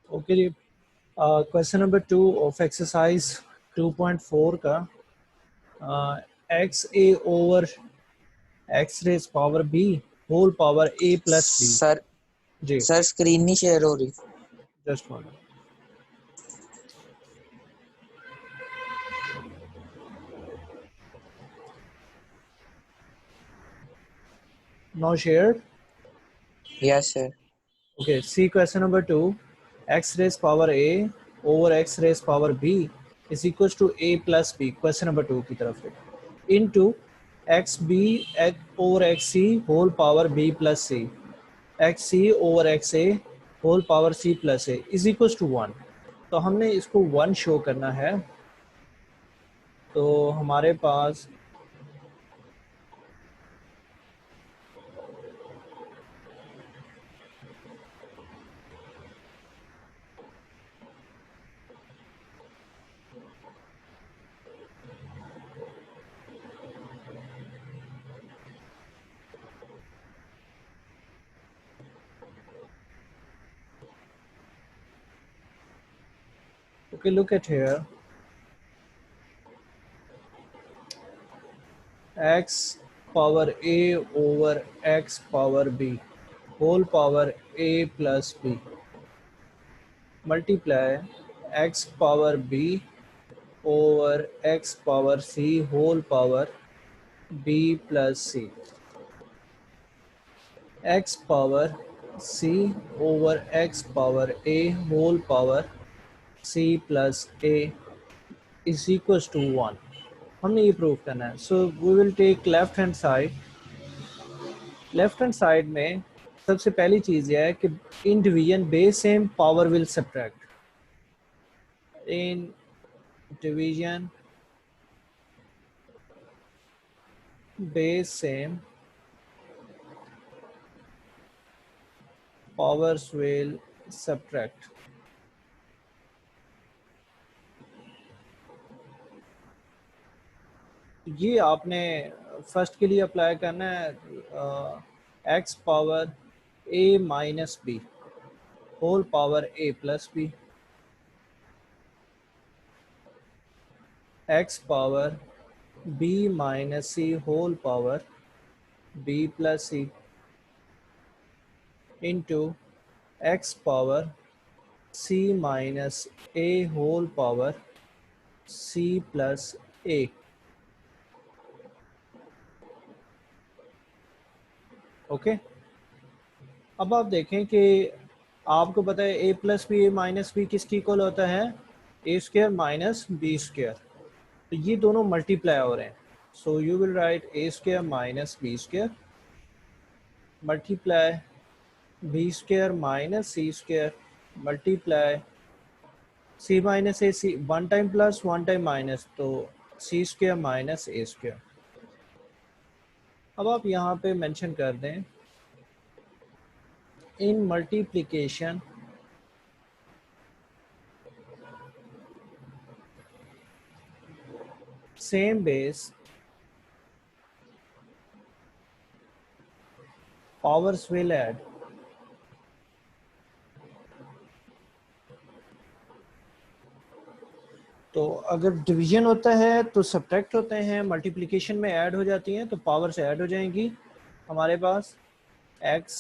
Okay जी, question number 2 of exercise 2.4 का x a over x raise power b whole power a plus b. Sir जी sir screen नहीं share हो रही। Just one. No shared. Yes sir. Okay, see question number 2, x raise power a over x raise power b is equal to a plus b. Question number 2 की तरफ से into x b over x c whole power b plus C X C over X A whole power C plus A is equal to 1। तो हमने इसको 1 show करना है। तो हमारे पास okay, look at here, x power a over x power b whole power a plus b multiply x power b over x power c whole power b plus c x power c over x power a whole power c plus a is equals to 1। हमने ये prove करना है। So we will take left hand side. Left hand side में सबसे पहली चीज़ यह है कि in division base same power will subtract. In division base same powers will subtract. ये आपने फर्स्ट के लिए अप्लाई करना है। X power a minus b whole power a plus b x power b minus c whole power b plus c into x power c minus a whole power C plus A. Okay, अब आप देखें कि आपको पता है A plus B A minus B किसकी equal होता है? A square minus B square. तो ये दोनों मल्टीप्लाई हो रहे हैं। So you will write A square minus B square multiply B square minus C square multiply C minus A C, one time plus one time minus, तो C square minus ए square. अब आप यहाँ पे mention कर दें इन multiplication same base powers will add. तो अगर division होता है तो सब्ट्रैक्ट होते हैं, मल्टीप्लिकेशन में ऐड हो जाती हैं तो पावर से ऐड हो जाएंगी। हमारे पास x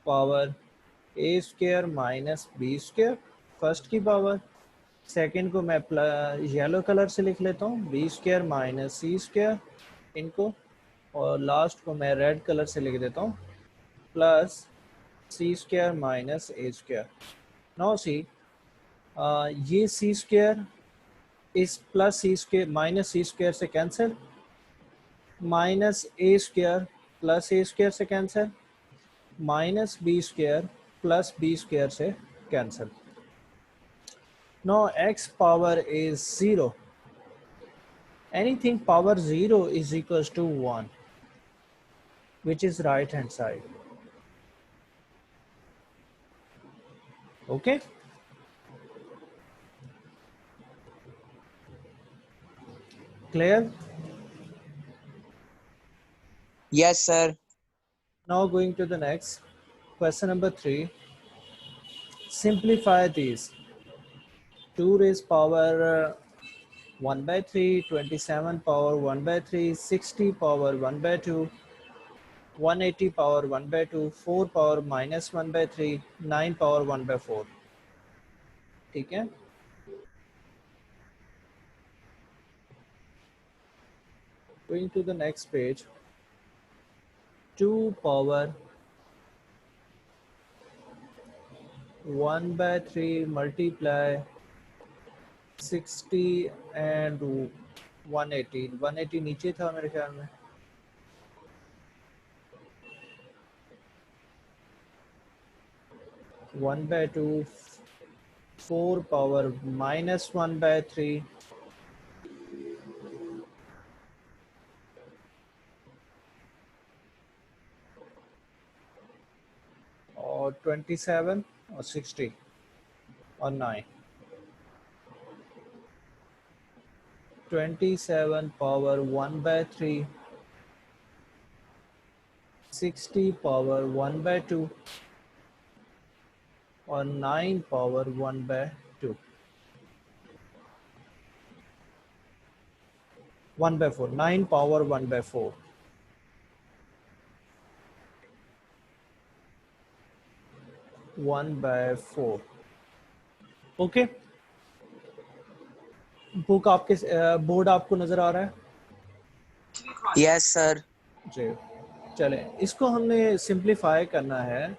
power a square minus B square first की पावर, सेकंड को मैं येलो कलर से लिख लेता हूँ बी स्क्वायर माइनस सी स्क्वायर इनको, और लास्ट को मैं रेड कलर से लिख देता हूँ प्लस सी स्क्वायर माइनस ए स्क्वायर। नाउ सी, ये सी स्क्वायर इस प्लस सी स्क्वायर माइनस सी स्क्वायर से cancel, minus A square plus a square से cancel, minus B square plus b square से cancel. No x power is 0, anything power 0 is equals to 1, which is right hand side. Okay, clear? Yes sir. Now going to the next question number 3, simplify these. 2 raised power 1 by 3, 27 power 1 by 3, 60 power 1 by 2, 180 power 1 by 2, 4 power minus 1 by 3, 9 power 1 by 4. ठीक है. Going to the next page. 2 power 1 by 3 multiply 60 and 180. 180 नीचे था मेरे ख्याल में. One by two, 4 power minus 1 by 3, और 27 और 60 और 9. 27 पावर 1 by 3, 60 पावर 1 by 2 और 9 power 1 by 2. 1 by 4, 9 power 1 by 4. One by 4. Okay. बुक आपके बोर्ड आपको नजर आ रहा है? Yes sir. जी. चले, इसको हमने सिंप्लीफाई करना है.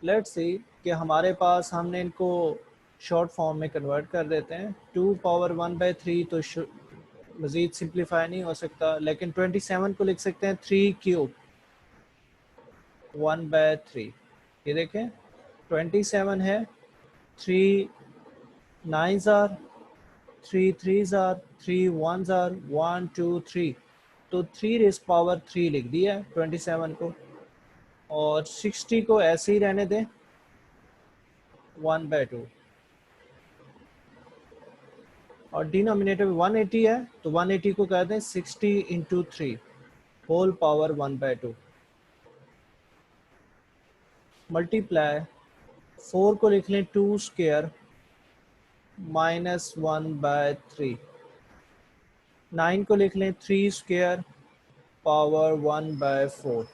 लेट्स सी कि हमारे पास, हमने इनको शॉर्ट फॉर्म में कन्वर्ट कर देते हैं. 2 पावर 1 by 3 तो मज़ीद सिंप्लीफाई नहीं हो सकता, लेकिन 27 को लिख सकते हैं 3 क्यूब 1 by 3. ये देखें 27 है, 3 9s are, 3 3s are, 3 1s are, 1 2 3. तो 3 रेज़ पावर 3 लिख दिया 27 को, और 60 को ऐसे ही रहने दें 1 by 2. और डिनोमिनेटर में 180 है, तो 180 को कह दें 60 into 3 whole power 1 by 2. Multiply 4 को लिख लें 2 स्क्वायर माइनस 1 by 3. 9 को लिख लें 3 स्क्वायर पावर 1 by 4.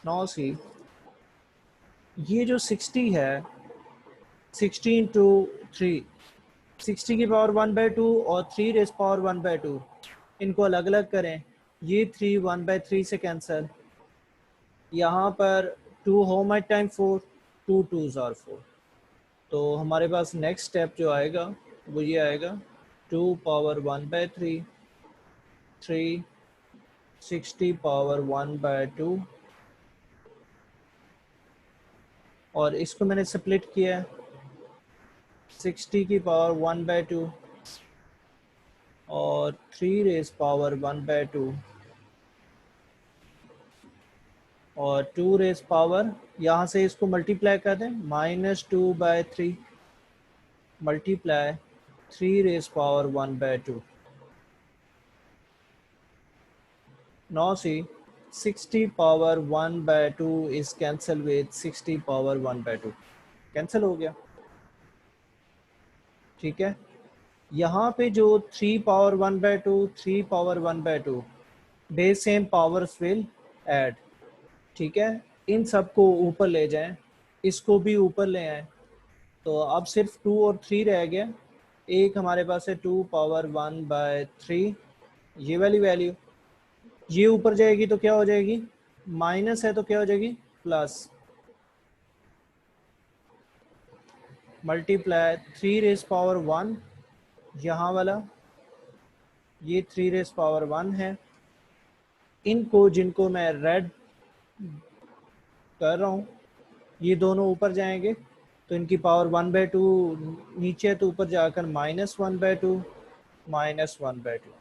9 सी, ये जो 60 है, 60 इंटू 3, 60 की पावर 1 by 2 और 3 रेज़ पावर 1 by 2, इनको अलग अलग करें. ये 3 1 by 3 से कैंसिल. यहाँ पर 2 home at time 4, 2 2s are 4. तो हमारे पास नेक्स्ट स्टेप जो आएगा वो ये आएगा 2 पावर 1 by 3, 3, 60 पावर 1 by 2, और इसको मैंने स्प्लिट किया है 60 की पावर 1 by 2 और 3 रेज़ पावर 1 by 2 और 2 रेज़ पावर, यहाँ से इसको मल्टीप्लाई कर दें -2 by 3 multiply 3 raise power 1 by 2. 9 C, 60 power 1 by 2 is cancel with 60 power 1 by 2. Cancel हो गया. ठीक है. यहाँ पे जो 3 power 1 by 2, 3 power 1 by 2, they same powers will add. ठीक है. इन सबको ऊपर ले जाएं, इसको भी ऊपर ले आएं, तो अब सिर्फ 2 और 3 रह गया. एक हमारे पास है 2 पावर 1 by 3, ये वाली वैल्यू, ये ऊपर जाएगी तो क्या हो जाएगी, माइनस है तो क्या हो जाएगी, प्लस. मल्टीप्लाई 3 रेज़ पावर 1, यहाँ वाला ये 3 रेज़ पावर 1 है. इनको, जिनको मैं रेड कर रहा हूँ, ये दोनों ऊपर जाएंगे तो इनकी पावर 1 by 2 नीचे है, तो ऊपर जाकर -1 by 2, -1 by 2.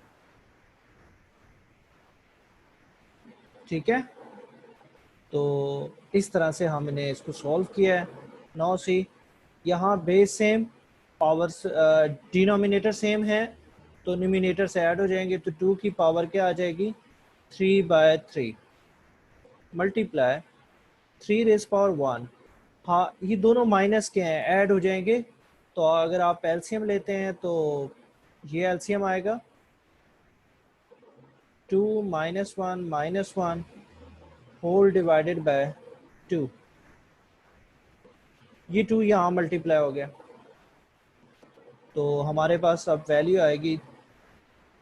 ठीक है. तो इस तरह से हमने इसको सॉल्व किया है. 9 सी, यहाँ base same, powers denominator same है, तो न्यूमिनेटर से ऐड हो जाएंगे, तो 2 की पावर क्या आ जाएगी, 3 by 3 मल्टीप्लाई 3 रेज़ पावर 1 हाँ, ये दोनों माइनस के हैं, ऐड हो जाएंगे। तो अगर आप एलसीएम लेते हैं तो ये एलसीएम आएगा 2 - 1 होल डिवाइडेड बाय 2। ये 2 यहाँ मल्टीप्लाई हो गया, तो हमारे पास अब वैल्यू आएगी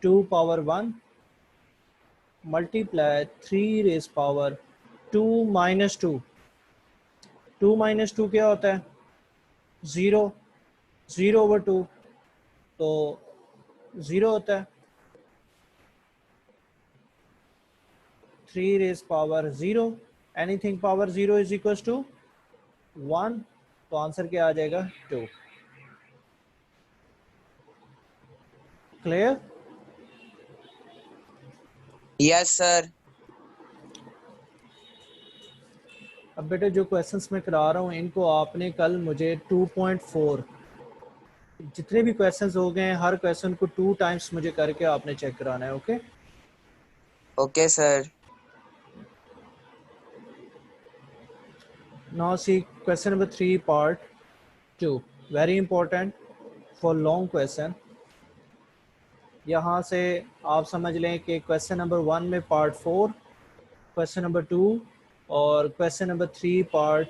2 power 1 multiply 3 raise power 2 minus 2। 2 minus 2 क्या होता है? 0। 0/2 तो 0 होता है। 3 raise power 0, anything power 0 is equal to 1, तो आंसर क्या आ जाएगा? 2। क्लियर? Yes, sir. अब बेटे जो क्वेश्चंस मैं करा रहा हूँ इनको आपने कल मुझे 2.4 जितने भी क्वेश्चंस हो गए हैं हर क्वेश्चन को 2 टाइम्स मुझे करके आपने चेक कराना है। Okay? Okay, sir. Now C question number 3 part 2, very important for long question. यहाँ से आप समझ लें कि क्वेश्चन नंबर 1 में पार्ट 4, क्वेश्चन नंबर 2 और क्वेश्चन नंबर 3 पार्ट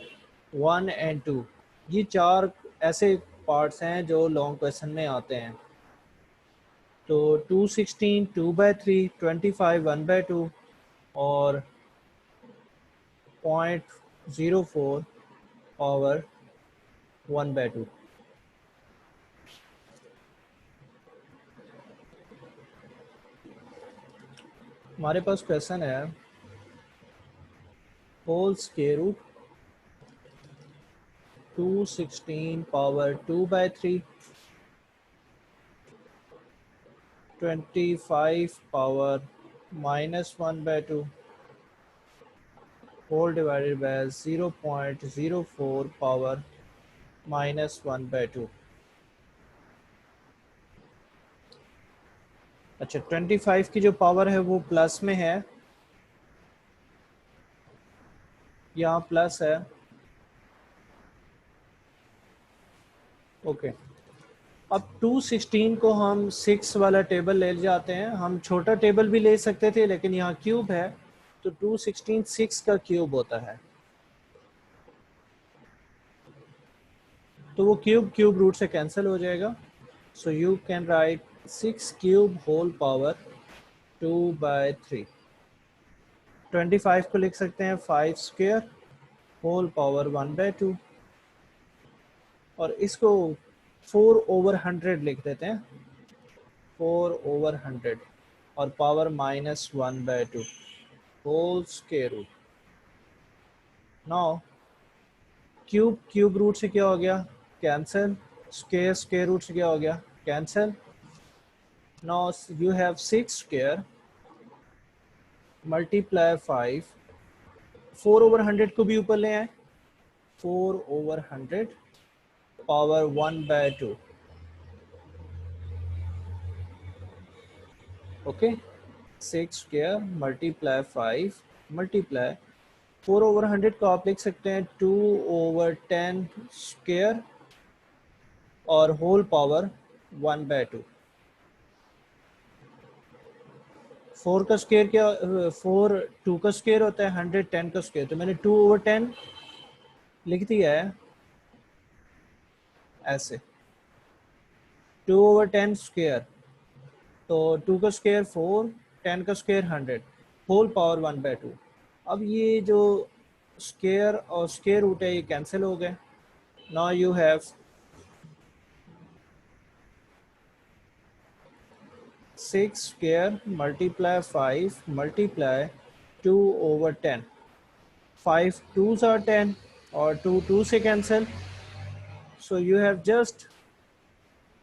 1 एंड 2, ये 4 ऐसे पार्ट्स हैं जो लॉन्ग क्वेश्चन में आते हैं। तो 216 2/3, 25 1/2 और 0.04 पावर 1/2। हमारे पास क्वेश्चन है whole square root 216 power 2/3, 25 power -1/2 whole divided by 0.04 power -1/2। अच्छा, 25 की जो पावर है वो प्लस में है, यहाँ प्लस है। ओके, अब 216 को हम 6 वाला टेबल ले जाते हैं। हम छोटा टेबल भी ले सकते थे लेकिन यहाँ क्यूब है तो 216 6 का क्यूब होता है, तो वो क्यूब क्यूब रूट से कैंसिल हो जाएगा। So you can write 6 cube whole power 2/3। 25 को लिख सकते हैं 5 स्क्वायर होल पावर 1/2 और इसको 4/100 लिख देते हैं, 4/100 और power -1/2 whole square root. Now cube cube root से क्या हो गया? कैंसिल। स्क्वायर स्क्वायर रूट से क्या हो गया? Cancel. Now you have 6 square multiply 5, 4/100 को भी ऊपर ले आए, 4/100 power 1/2। Okay, 6 square multiply 5 multiply 4/100 को आप लिख सकते हैं 2/10 स्क्वायर और होल पावर 1/2। 4 का स्क्वायर क्या? 4 2 का स्क्वायर होता है, 100 10 का स्क्वायर, तो मैंने 2/10 लिख दिया है ऐसे, 2/10 स्क्वायर। तो 2 का स्क्वायर 4, 10 का स्क्वायर 100, होल पावर 1/2। अब ये जो स्क्वायर और स्क्वायर रूट है ये कैंसिल हो गए। Now you have 6 square multiply 5 multiply 2/10, 5 2s are 10 और 2 2 से कैंसिल, so you have just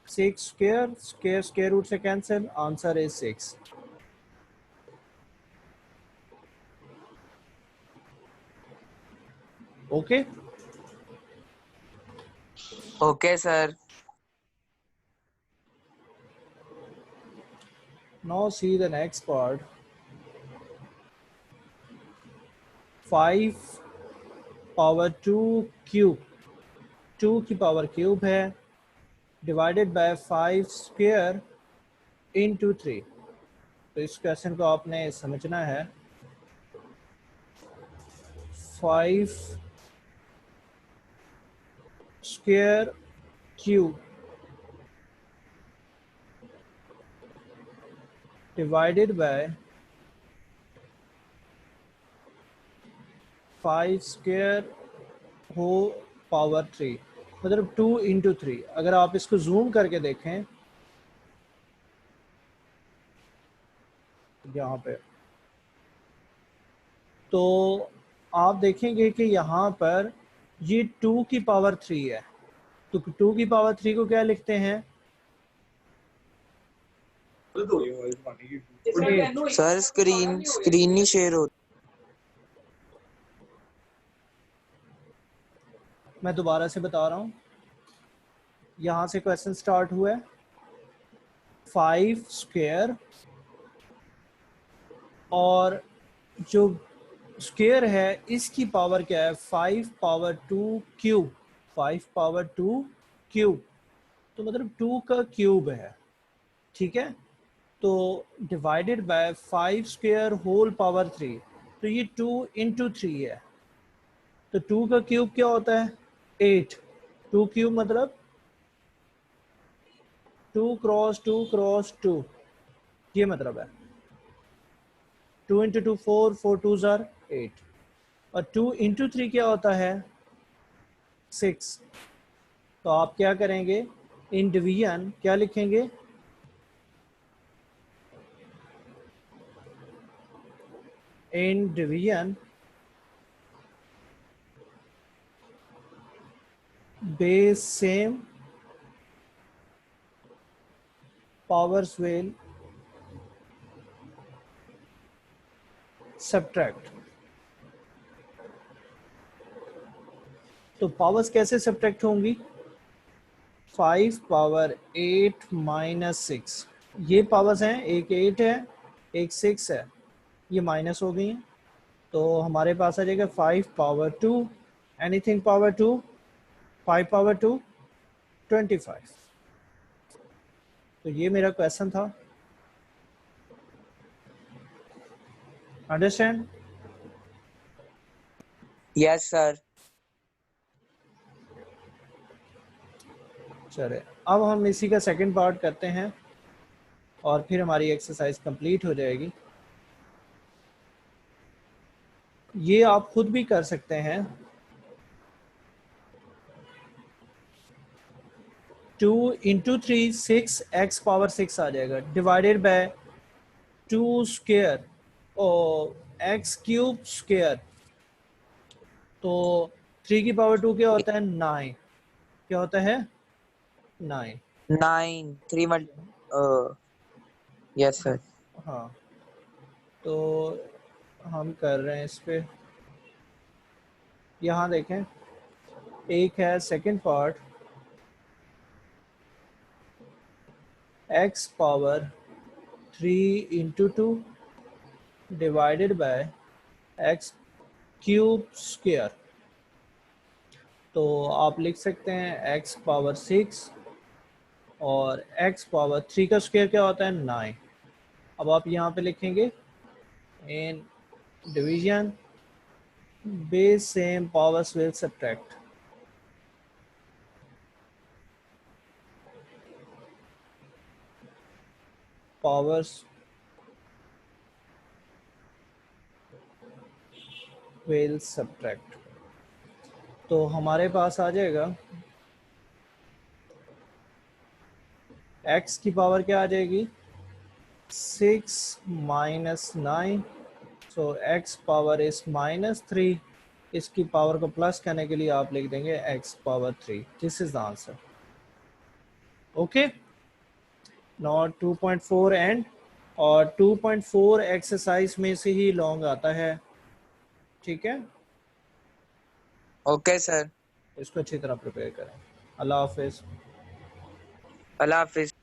6 square, square square root से cancel, answer is 6। Okay, Okay, sir. Now see the next part. 5 power 2 cube, 2 की power cube है, divided by 5 square into 3। तो इस question को आपने समझना है। 5 square cube divided by 5 square हो पावर 3, मतलब 2 इंटू 3। अगर आप इसको जूम करके देखें यहाँ पे, तो आप देखेंगे कि यहाँ पर ये 2 की पावर 3 है। तो 2 की पावर 3 को क्या लिखते हैं? सर स्क्रीन नहीं शेयर हो। मैं दोबारा से बता रहा हूँ, यहाँ से क्वेश्चन स्टार्ट हुआ है। 5 स्क्वायर और जो स्क्वायर है इसकी पावर क्या है? 5 पावर 2 क्यूब, 5 पावर 2 क्यूब, तो मतलब 2 का क्यूब है, ठीक है। तो divided by 5 square whole power 3, तो ये 2 इंटू 3 है। तो 2 का क्यूब क्या होता है? 8। 2 क्यूब मतलब 2 क्रॉस 2 क्रॉस 2, ये मतलब है। 2 इंटू 2 4, 4 2 ज़ार 8, और 2 इंटू 3 क्या होता है? 6। तो आप क्या करेंगे? इन डिवीजन क्या लिखेंगे? इन division base same powers will subtract. तो पावर्स कैसे सब्ट्रैक्ट होंगी? 5 पावर 8 माइनस 6, ये पावर्स हैं, एक 8 है एक 6 है, ये माइनस हो गई हैं। तो हमारे पास आ जाएगा 5 पावर 2, एनीथिंग पावर 2, 5 पावर 2 25। तो ये मेरा क्वेश्चन था। अंडरस्टैंड? Yes sir. चले, अब हम इसी का सेकंड पार्ट करते हैं और फिर हमारी एक्सरसाइज कंप्लीट हो जाएगी। ये आप खुद भी कर सकते हैं। 2 इंटू 3 6 एक्स पावर 6 आ जाएगा, डिवाइडेड बाय 2 स्क्वायर और एक्स क्यूब स्क्वायर। तो 3 की पावर 2 क्या होता है? 9। क्या होता है? 9। 9 3 यस सर। हाँ, तो हम कर रहे हैं इस पे। यहाँ देखें, एक है second part, x power 3 into 2 divided by x cube square. तो आप लिख सकते हैं एक्स पावर 6 और एक्स पावर 3 का स्क्वायर क्या होता है? 9। अब आप यहाँ पे लिखेंगे इन division base same powers will subtract. Powers will subtract. तो हमारे पास आ जाएगा x की पावर क्या आ जाएगी? 6 minus 9, so x power is -3। इसकी पावर को प्लस करने के लिए आप लिख देंगे x power 3। This is the answer. Okay, not 2.4 and, और 2.4 एक्सरसाइज में से ही लॉन्ग आता है, ठीक है। Okay sir. इसको अच्छी तरह प्रिपेयर करें। अल्लाह हाफिज। अल्लाह हाफिज।